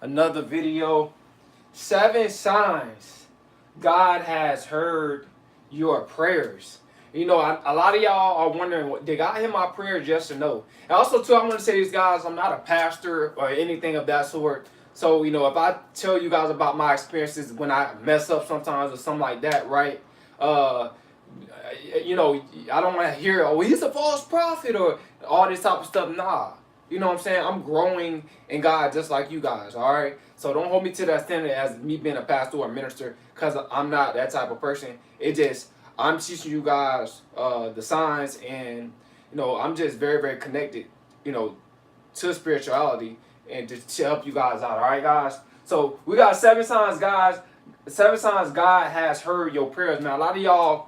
another video. 7 signs God has heard your prayers. You know, a lot of y'all are wondering, did God hear my prayers? Yes or no? And also, too, I want to say this, guys, I'm not a pastor or anything of that sort. So, you know, if I tell you guys about my experiences when I mess up sometimes or something like that, right? Uh, you know, I don't want to hear, oh, he's a false prophet or all this type of stuff. Nah. You know what I'm saying? I'm growing in God just like you guys, all right? So don't hold me to that standard as me being a pastor or a minister, because I'm not that type of person. It just, I'm teaching you guys the signs, and, you know, I'm just very, very connected, you know, to spirituality and to help you guys out, all right, guys? So we got 7 signs, guys. 7 signs God has heard your prayers. Now, a lot of y'all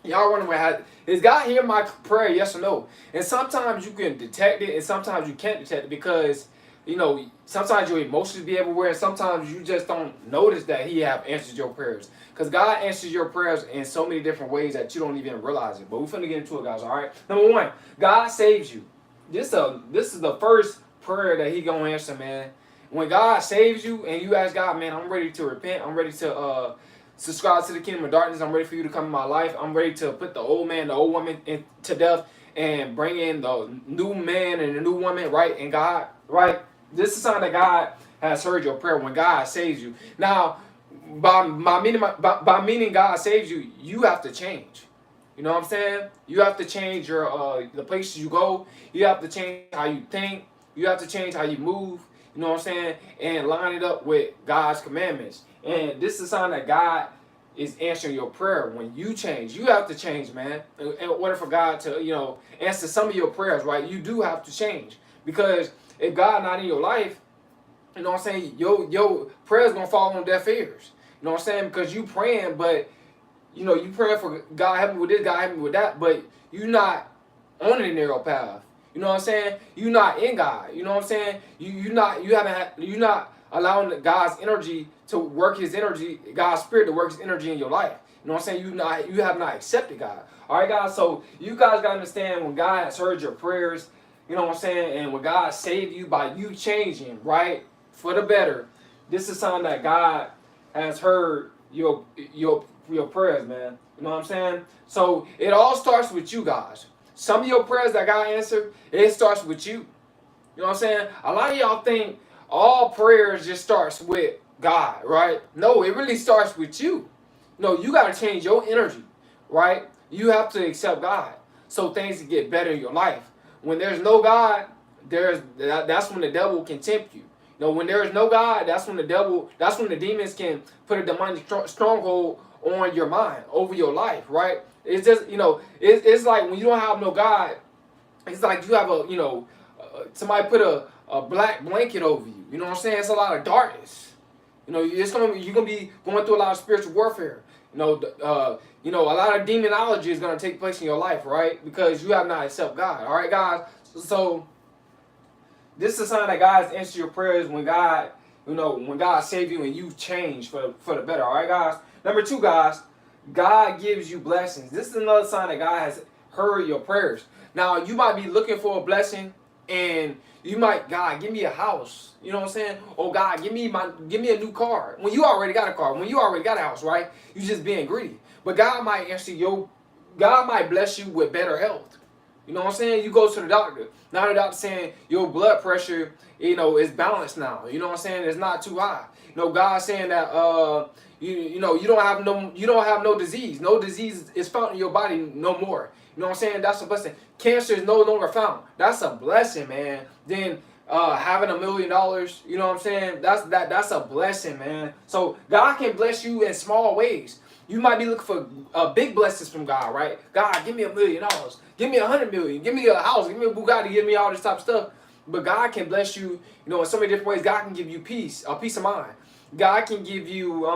wondering, is God hear my prayer? Yes or no? And sometimes you can detect it, and sometimes you can't detect it because, you know, sometimes your emotions be everywhere, and sometimes you just don't notice that He have answered your prayers. Because God answers your prayers in so many different ways that you don't even realize it. But we're finna get into it, guys. All right. Number one, God saves you. This is the first prayer that He gonna answer, man. When God saves you and you ask God, man, I'm ready to repent. I'm ready to subscribe to the kingdom of darkness. I'm ready for you to come in my life. I'm ready to put the old man, the old woman to death and bring in the new man and the new woman, right? And God, right? This is a sign that God has heard your prayer when God saves you. Now, by meaning God saves you, you have to change. You know what I'm saying? You have to change your the places you go. You have to change how you think. You have to change how you move. You know what I'm saying? And line it up with God's commandments. And this is a sign that God is answering your prayer when you change. You have to change, man. In order for God to, you know, answer some of your prayers, right? You do have to change. Because if God not in your life, you know what I'm saying, your prayers gonna fall on deaf ears. You know what I'm saying? Because you praying, but you know, you praying for God help me with this, God help me with that, but you not on the narrow path. You know what I'm saying? You not in God. You know what I'm saying? You're not allowing God's energy to work His energy, God's spirit to work His energy in your life. You know what I'm saying? You have not accepted God. All right, guys. So you guys gotta understand when God has heard your prayers. You know what I'm saying? And when God saved you by you changing, right, for the better, this is a sign that God has heard your prayers, man. You know what I'm saying? So it all starts with you guys. Some of your prayers that God answered, it starts with you. You know what I'm saying? A lot of y'all think all prayers just starts with God, right? No, it really starts with you. No, you got to change your energy, right? You have to accept God so things can get better in your life. When there's no God, that's when the devil can tempt you. You know, when there is no God, that's when the demons can put a demonic stronghold on your mind, over your life, right? It's just, you know, it's like when you don't have no God, it's like you have somebody put a black blanket over you. You know what I'm saying? It's a lot of darkness. You know, you're gonna be going through a lot of spiritual warfare. A lot of demonology is gonna take place in your life, right? Because you have not accepted God. All right, guys. So this is a sign that God answers your prayers when when God saves you and you change for the better. All right, guys. Number two, guys, God gives you blessings. This is another sign that God has heard your prayers. Now, you might be looking for a blessing, and you might, God, give me a house. You know what I'm saying? Oh, God, give me a new car. When you already got a car, when you already got a house, right? You just being greedy. But God might bless you with better health. You know what I'm saying? You go to the doctor. Now the doctor saying your blood pressure, is balanced now. You know what I'm saying? It's not too high. God saying that you don't have no disease. No disease is found in your body no more. You know what I'm saying? That's a blessing. Cancer is no longer found. That's a blessing, man. Then having $1 million, you know what I'm saying? That's a blessing, man. So God can bless you in small ways. You might be looking for big blessings from God, right? God, give me $1 million. Give me 100 million. Give me a house. Give me a Bugatti. Give me all this type of stuff. But God can bless you, in so many different ways. God can give you peace of mind. God can give you,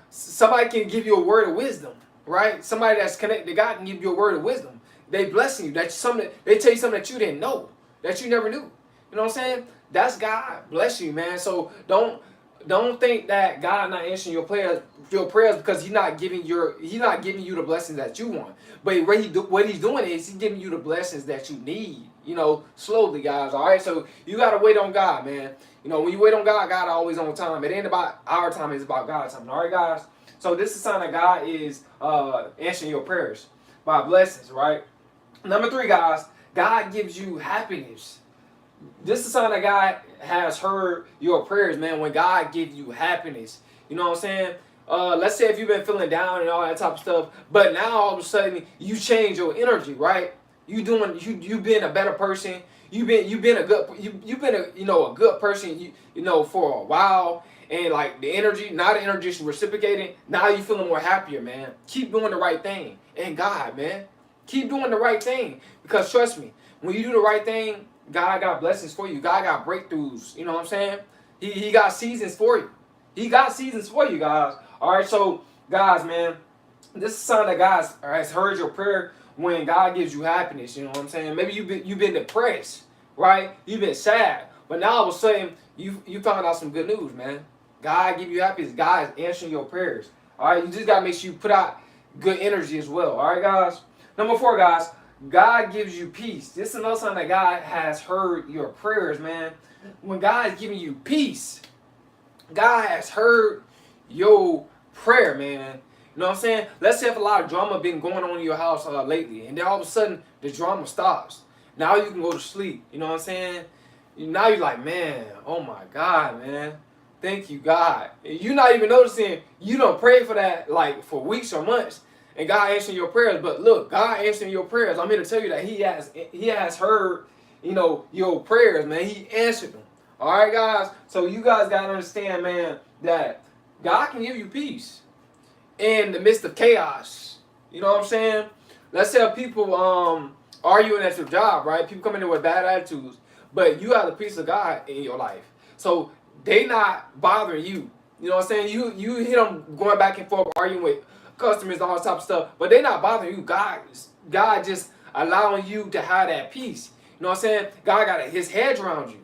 somebody can give you a word of wisdom, right? Somebody that's connected to God can give you a word of wisdom. They blessing you. They tell you something that you didn't know, that you never knew. You know what I'm saying? That's God bless you, man. So don't think that God not answering your prayers because He's not giving you the blessings that you want. But what He's doing is He's giving you the blessings that you need. slowly, guys. All right, so you gotta wait on God, man. When you wait on God, God always on time. It ain't about our time; it's about God's time. All right, guys. So this is a sign that God is answering your prayers by blessings, right? Number 3, guys, God gives you happiness. This is a sign that God has heard your prayers, man. When God gives you happiness, you know what I'm saying? Let's say if you've been feeling down and all that type of stuff, but now all of a sudden you change your energy, right? You been a better person. You've been a good you've been a good person for a while, and like the energy, now the energy is reciprocating. Now you feeling more happier, man. Keep doing the right thing, and God, man, keep doing the right thing, because trust me, when you do the right thing, God got blessings for you. God got breakthroughs. You know what I'm saying? He got seasons for you. He got seasons for you, guys. All right, so guys, man, this is a sign that God has heard your prayer when God gives you happiness. You know what I'm saying? Maybe you've been depressed, right? You've been sad, but now all of a sudden you found out some good news, man. God give you happiness. God is answering your prayers. All right, you just gotta make sure you put out good energy as well. All right, guys. Number 4, guys, God gives you peace. This is another sign that God has heard your prayers, man. When God is giving you peace, God has heard your prayer, man. You know what I'm saying? Let's say if a lot of drama been going on in your house lately, and then all of a sudden the drama stops. Now you can go to sleep. You know what I'm saying? Now you're like, man, oh my God, man. Thank you, God. And you're not even noticing you don't pray for that like for weeks or months, and God answering your prayers. But look, God answering your prayers. I'm here to tell you that He has heard, your prayers, man. He answered them. All right, guys. So you guys gotta understand, man, that God can give you peace in the midst of chaos. You know what I'm saying? Let's say people arguing at your job, right? People come in there with bad attitudes, but you have the peace of God in your life. So they not bothering you. You know what I'm saying? You hit them going back and forth, arguing with customers and all that type of stuff, but they not bothering you. God just allowing you to have that peace. You know what I'm saying? God got His hedge around you.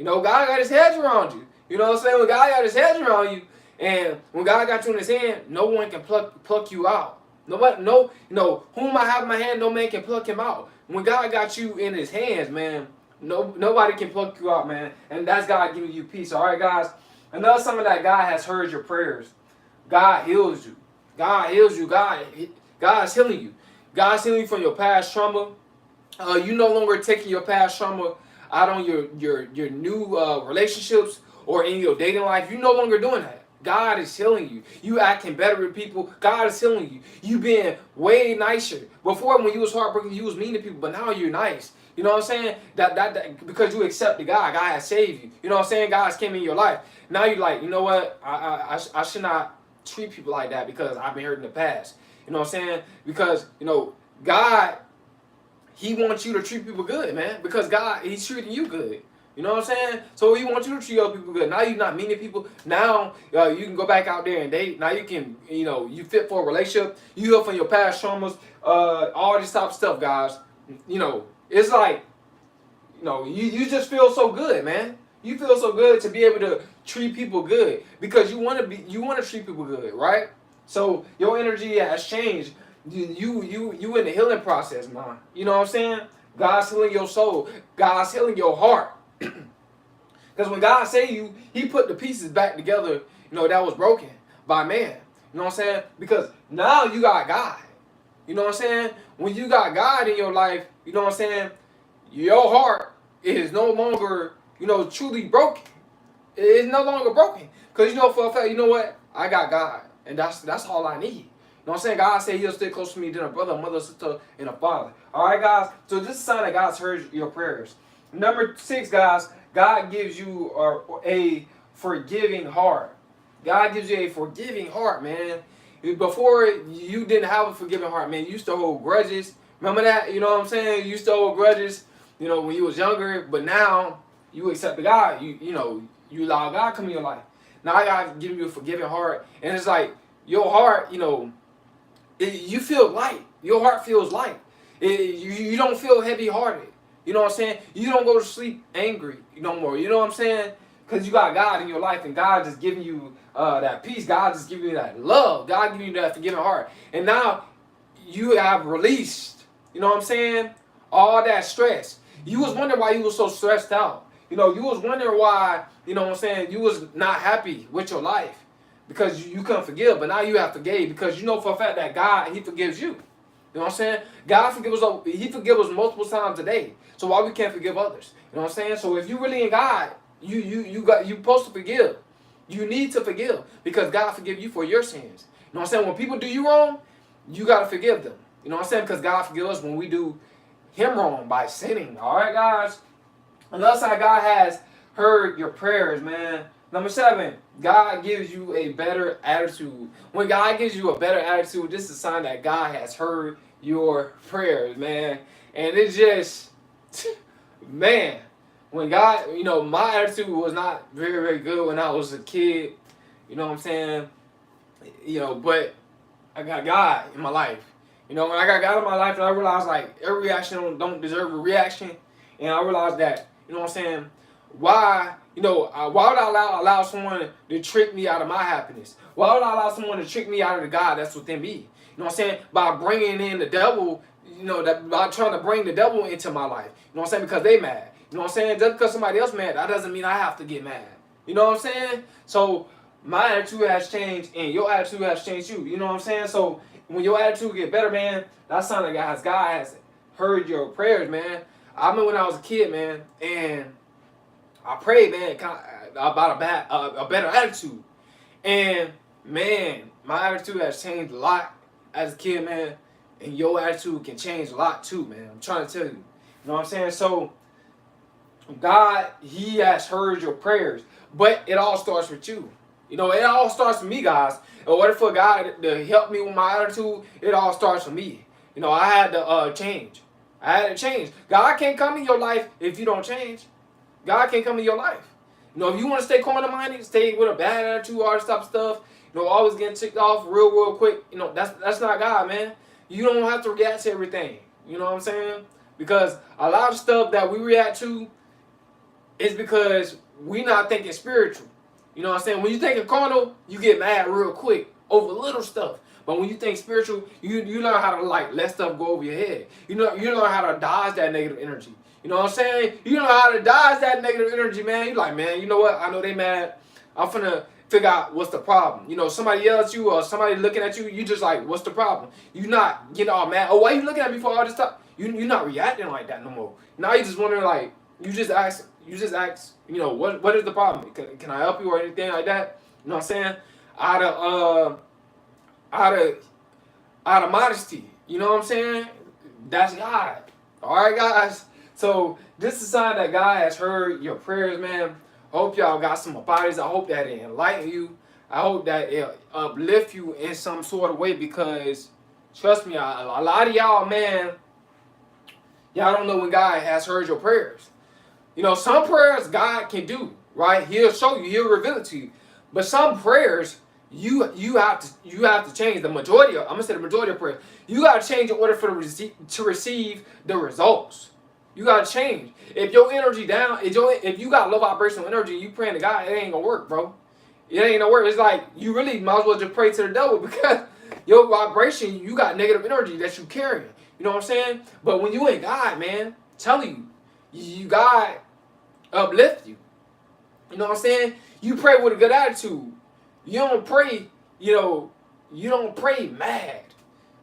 God got His hedge around you. You know what I'm saying? When God got His hedge around you, and when God got you in His hand, no one can pluck you out. Nobody, whom I have in my hand, no man can pluck him out. When God got you in His hands, man, nobody can pluck you out, man. And that's God giving you peace. All right, guys. Another sign that God has heard your prayers. God heals you. God heals you. God is healing you. God's healing you from your past trauma. You no longer taking your past trauma out on your new relationships or in your dating life. You no longer doing that. God is healing you. You acting better with people. God is healing you. You being way nicer. Before, when you was heartbroken, you was mean to people, but now you're nice. You know what I'm saying? That because you accepted God. God has saved you. You know what I'm saying? God has came in your life. Now you're like, you know what? I should not treat people like that because I've been hurt in the past. You know what I'm saying? Because, God, He wants you to treat people good, man. Because God, He's treating you good. You know what I'm saying? So He wants you to treat other people good. Now you're not mean to people. Now you can go back out there and date. Now you can, you fit for a relationship. You heal from your past traumas. All this type of stuff, guys. It's like, you just feel so good, man. You feel so good to be able to treat people good because you want to treat people good, right? So your energy has changed. You in the healing process, man. You know what I'm saying? God's healing your soul. God's healing your heart. Because when God saved you, He put the pieces back together, that was broken by man. You know what I'm saying? Because now you got God. You know what I'm saying? When you got God in your life, you know what I'm saying? Your heart is no longer, truly broken. It's no longer broken. Because for a fact, you know what? I got God. And that's all I need. You know what I'm saying? God said He'll stay close to me than a brother, a mother, a sister, and a father. All right, guys? So this is a sign that God's heard your prayers. Number 6, guys, God gives you a forgiving heart. God gives you a forgiving heart, man. Before, you didn't have a forgiving heart, man. You used to hold grudges. Remember that? You know what I'm saying? You used to hold grudges, when you was younger. But now, you accept the God. You allow God to come in your life. Now, God giving you a forgiving heart. And it's like, your heart, you feel light. Your heart feels light. You don't feel heavy-hearted. You know what I'm saying? You don't go to sleep angry no more. You know what I'm saying? Because you got God in your life, and God just giving you that peace. God just giving you that love. God giving you that forgiving heart. And now you have released, you know what I'm saying, all that stress. You was wondering why you was so stressed out. You know, you was wondering why, you know what I'm saying, you was not happy with your life because you couldn't forgive, but now you have forgave because you know for a fact that God, he forgives you. You know what I'm saying? God forgives us, he forgives us multiple times a day. So why we can't forgive others? You know what I'm saying? So if you really in God, you supposed to forgive. You need to forgive because God forgive you for your sins. You know what I'm saying? When people do you wrong, you gotta forgive them. You know what I'm saying? Because God forgives us when we do him wrong by sinning. All right, guys. Another side, God has heard your prayers, man. Number 7, God gives you a better attitude. When God gives you a better attitude, this is a sign that God has heard your prayers, man. And it's just, man, when God, you know, my attitude was not very, very good when I was a kid. You know what I'm saying? You know, but I got God in my life. You know, when I got God in my life, and I realized like every reaction don't deserve a reaction, and I realized that, you know what I'm saying, why, you know, why would I allow someone to trick me out of my happiness? Why would I allow someone to trick me out of the God that's within me? You know what I'm saying? By bringing in the devil, you know, that by trying to bring the devil into my life. You know what I'm saying? Because they mad. You know what I'm saying? Just because somebody else mad, that doesn't mean I have to get mad. You know what I'm saying? So my attitude has changed, and your attitude has changed you. You know what I'm saying? So when your attitude get better, man, that's something that God has heard your prayers, man. I remember when I was a kid, man, and I prayed, man, about a better attitude. And, man, my attitude has changed a lot as a kid, man. And your attitude can change a lot, too, man. I'm trying to tell you. You know what I'm saying? So, God, he has heard your prayers. But it all starts with you. You know, it all starts with me, guys. In order for God to help me with my attitude, it all starts with me. You know, I had to change. I had to change. God can't come in your life if you don't change. God can't come in your life. You know, if you want to stay corner-minded, stay with a bad attitude, all this type of stuff, you know, always getting ticked off real quick, you know, that's not God, man. You don't have to react to everything. You know what I'm saying? Because a lot of stuff that we react to is because we not thinking spiritual. You know what I'm saying? When you think carnal, you get mad real quick over little stuff. But when you think spiritual, you learn how to like let stuff go over your head. You learn how to dodge that negative energy. You know what I'm saying? You know how to dodge that negative energy, man. You like, man, you know what? I know they mad. I'm finna figure out what's the problem. You know, somebody yells at you or somebody looking at you, you just like, what's the problem? You not getting all mad. Oh, why you looking at me for all this stuff? You're not reacting like that no more. Now you just wondering like, you just ask, you know, what is the problem? Can I help you or anything like that? You know what I'm saying? Out of modesty. You know what I'm saying? That's God. All right, guys. So this is a sign that God has heard your prayers, man. I hope y'all got some bodies. I hope that it enlighten you. I hope that it uplift you in some sort of way because, trust me, a lot of y'all, man, y'all don't know when God has heard your prayers. You know, some prayers God can do, right? He'll show you, he'll reveal it to you. But some prayers, you have to change the majority of, I'm gonna say the majority of prayers. You gotta change in order for to receive the results. You gotta change. If your energy down, if you got low vibrational energy, you praying to God, it ain't gonna work, bro. It ain't gonna work. It's like you really might as well just pray to the devil because your vibration, you got negative energy that you carrying. You know what I'm saying? But when you in God, man, telling you God uplift you. You know what I'm saying? You pray with a good attitude. You don't pray, you don't pray mad.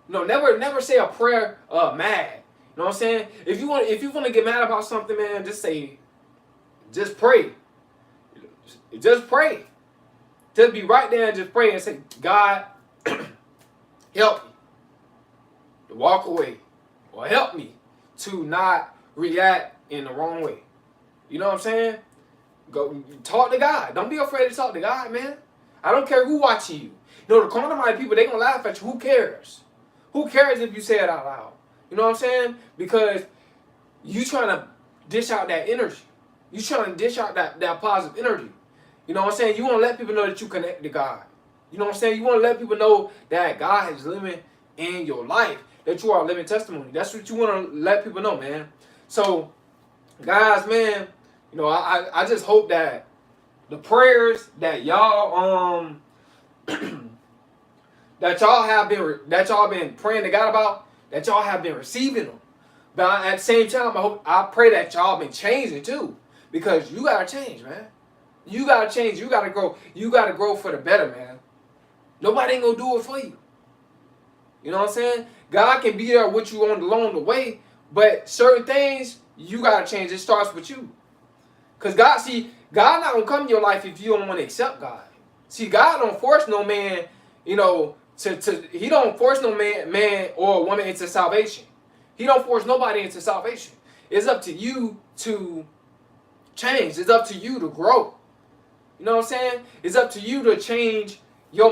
No, never say a prayer mad. You know what I'm saying? If you want to get mad about something, man, just pray. Just pray. Just be right there and just pray and say, God, help me to walk away, or help me to not react in the wrong way. You know what I'm saying? Go talk to God. Don't be afraid to talk to God, man. I don't care who watching you. You know, the carnal-minded people, they gonna laugh at you. Who cares? Who cares if you say it out loud? You know what I'm saying? Because you trying to dish out that energy. You trying to dish out that positive energy. You know what I'm saying? You want to let people know that you connect to God. You know what I'm saying? You want to let people know that God is living in your life, that you are a living testimony. That's what you want to let people know, man. So, guys, man, you know, I just hope that the prayers that y'all that y'all been praying to God about, that y'all have been receiving them. But at the same time, I pray that y'all been changing too, because you gotta change, man. You gotta change. You gotta grow. You gotta grow for the better, man. Nobody ain't gonna do it for you. You know what I'm saying? God can be there with you along the way, but certain things you gotta change. It starts with you. Cause God not gonna come in your life if you don't want to accept God. See, God don't force no man, you know, he don't force no man or woman into salvation. He don't force nobody into salvation. It's up to you to change. It's up to you to grow. You know what I'm saying? It's up to you to change your